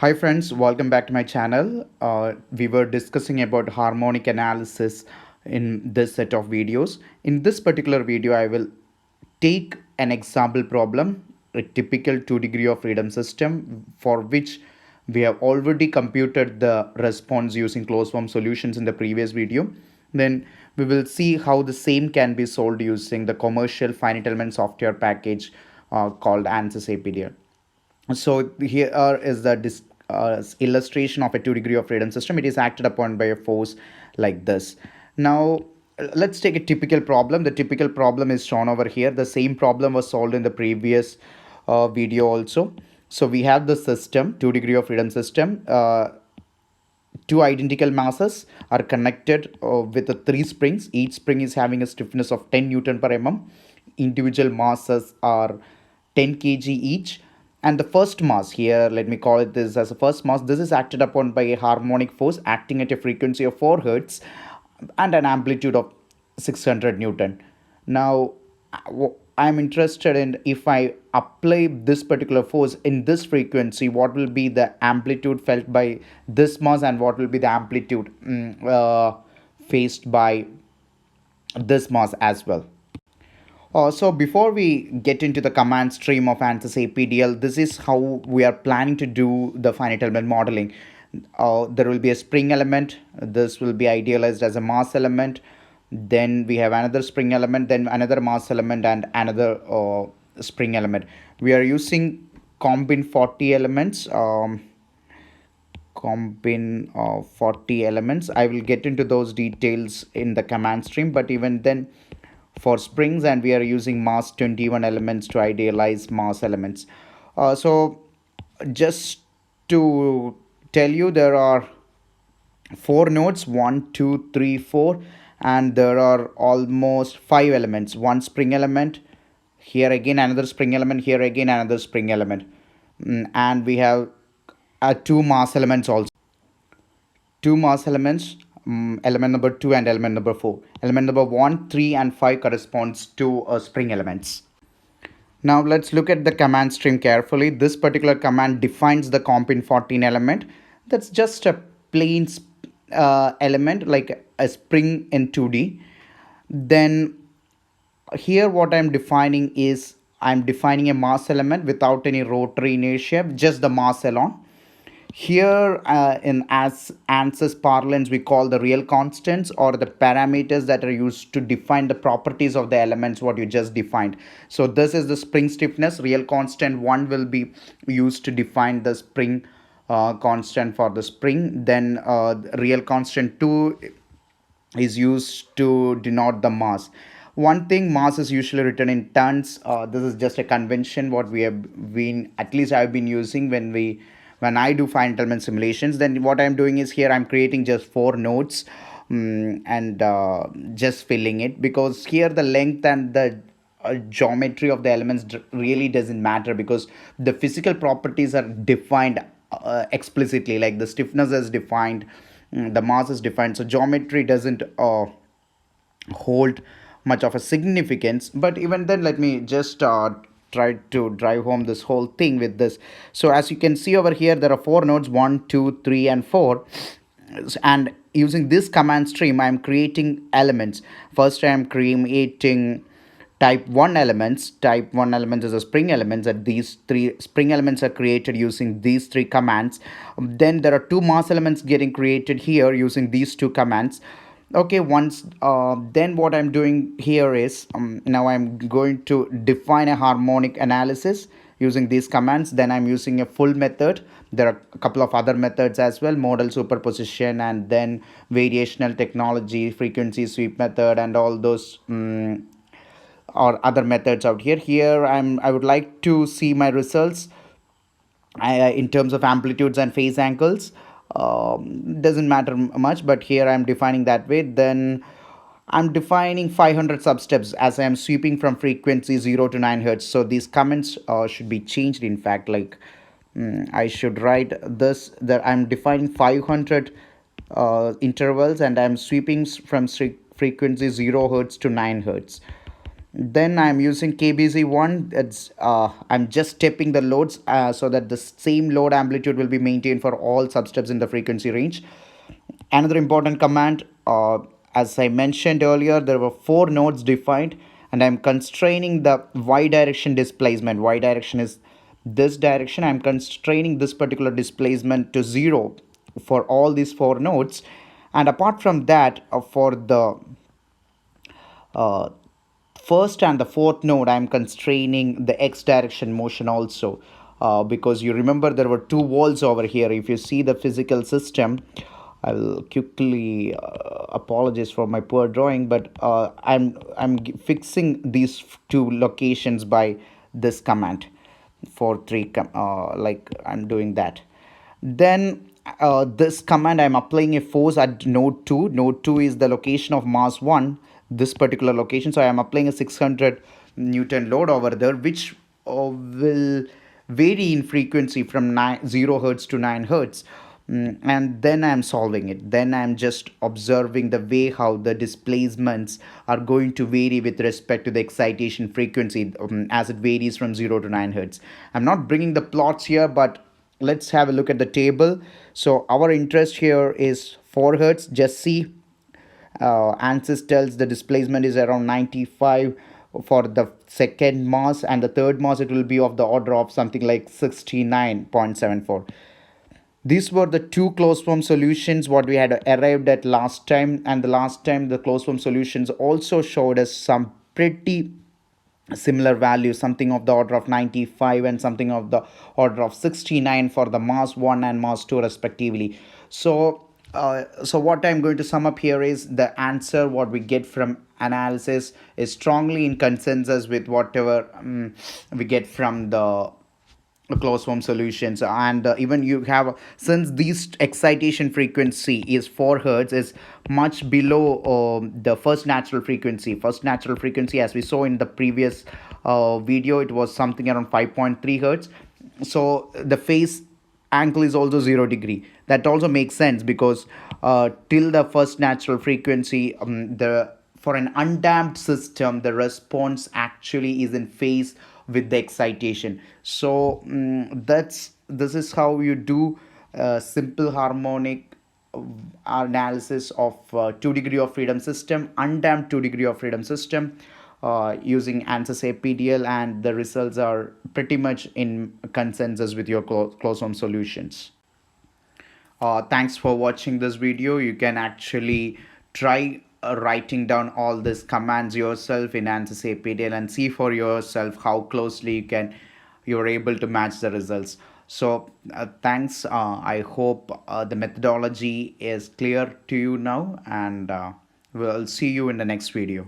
Hi friends, welcome back to my channel. We were discussing about harmonic analysis in this set of videos. In this particular video, I will take an example problem, a typical 2 degree of freedom system for which we have already computed the response using closed form solutions in the previous video. Then we will see how the same can be solved using the commercial finite element software package called ANSYS APDL. So here is the illustration of a 2 degree of freedom system. It is acted upon by a force like this. Now let's take a typical problem. The typical problem is shown over here. The same problem was solved in the previous video also. So we have the system, 2 degree of freedom system. Two identical masses are connected with the three springs. Each spring is having a stiffness of 10 Newton per mm. Individual masses are 10 kg each. And the first mass here, let me call it this as a first mass, this is acted upon by a harmonic force acting at a frequency of 4 hertz and an amplitude of 600 Newton. Now, I'm interested in if I apply this particular force in this frequency, what will be the amplitude felt by this mass and what will be the amplitude faced by this mass as well. So before we get into the command stream of ANSYS APDL, this is how we are planning to do the finite element modeling. There will be a spring element. This will be idealized as a mass element. Then we have another spring element, then another mass element and another spring element. We are using combine 40 elements. Combine 40 elements. I will get into those details in the command stream, but even then, for springs, and we are using mass 21 elements to idealize mass elements. So just to tell you, there are 4 nodes, 1 2 3 4, and there are almost 5 elements. One spring element, here again another spring element, here again another spring element. And we have two mass elements also. Two mass elements, element number 2 and element number 4. Element number 1, 3 and 5 corresponds to spring elements. Now let's look at the command stream carefully. This particular command defines the compin 14 element. That's just a plain element like a spring in 2D. Then here what I'm defining is I'm defining a mass element without any rotary inertia, just the mass alone. Here in as ANSYS parlance, we call the real constants or the parameters that are used to define the properties of the elements what you just defined. So this is the spring stiffness. Real constant 1 will be used to define the spring constant for the spring. Then real constant 2 is used to denote the mass. One thing, mass is usually written in tons. This is just a convention what we have been, at least I've been using when I do finite element simulations. Then what I'm doing is here I'm creating just 4 nodes and just filling it, because here the length and the geometry of the elements really doesn't matter, because the physical properties are defined explicitly, like the stiffness is defined, the mass is defined, so geometry doesn't hold much of a significance. But even then, let me just try to drive home this whole thing with this. So as you can see over here, there are 4 nodes, 1 2 3 and 4, and using this command stream I'm creating elements. First I'm creating type 1 elements. Type 1 elements is a spring elements, and these 3 spring elements are created using these 3 commands. Then there are 2 mass elements getting created here using these 2 commands. Okay, once then what I'm doing here is now I'm going to define a harmonic analysis using these commands. Then I'm using a full method. There are a couple of other methods as well, model superposition, and then variational technology, frequency sweep method, and all those or other methods out here. I would like to see my results in terms of amplitudes and phase angles. Doesn't matter much, but here I'm defining that way. Then I'm defining 500 substeps as I am sweeping from frequency 0 to 9 hertz. So these comments should be changed. In fact, like I should write this, that I'm defining 500 intervals and I'm sweeping from frequency 0 hertz to 9 hertz. Then I'm using KBZ1. It's I'm just stepping the loads so that the same load amplitude will be maintained for all substeps in the frequency range. Another important command, as I mentioned earlier, there were 4 nodes defined, and I'm constraining the y direction displacement. Y direction is this direction. I'm constraining this particular displacement to 0 for all these 4 nodes. And apart from that, for the uh, first and the fourth node, I'm constraining the x direction motion also, because you remember there were 2 walls over here. If you see the physical system, I'll quickly apologize for my poor drawing, but I'm fixing these 2 locations by this command for 3 like I'm doing that. Then this command, I'm applying a force at node 2. Node 2 is the location of mass 1, this particular location. So I am applying a 600 Newton load over there, which will vary in frequency from 0 hertz to 9 hertz. And then I'm solving it. Then I'm just observing the way how the displacements are going to vary with respect to the excitation frequency, as it varies from 0 to 9 hertz. I'm not bringing the plots here, but let's have a look at the table. So our interest here is 4 hertz. Just see, ANSYS tells the displacement is around 95 for the second mass, and the third mass it will be of the order of something like 69.74. These were the 2 closed form solutions what we had arrived at last time, and the last time the closed form solutions also showed us some pretty similar values, something of the order of 95 and something of the order of 69 for the mass 1 and mass 2 respectively. So what I'm going to sum up here is the answer what we get from analysis is strongly in consensus with whatever we get from the closed form solutions. And even you have, since this excitation frequency is 4 hertz, is much below the first natural frequency, as we saw in the previous video, it was something around 5.3 hertz. So the phase angle is also 0 degree. That also makes sense, because till the first natural frequency, the for an undamped system, the response actually is in phase with the excitation. So this is how you do simple harmonic analysis of 2 degree of freedom system, undamped 2 degree of freedom system, using ANSYS APDL, and the results are pretty much in consensus with your closed form solutions. Thanks for watching this video. You can actually try writing down all these commands yourself in ANSYS APDL and see for yourself how closely you're able to match the results. So thanks. I hope the methodology is clear to you now, and we'll see you in the next video.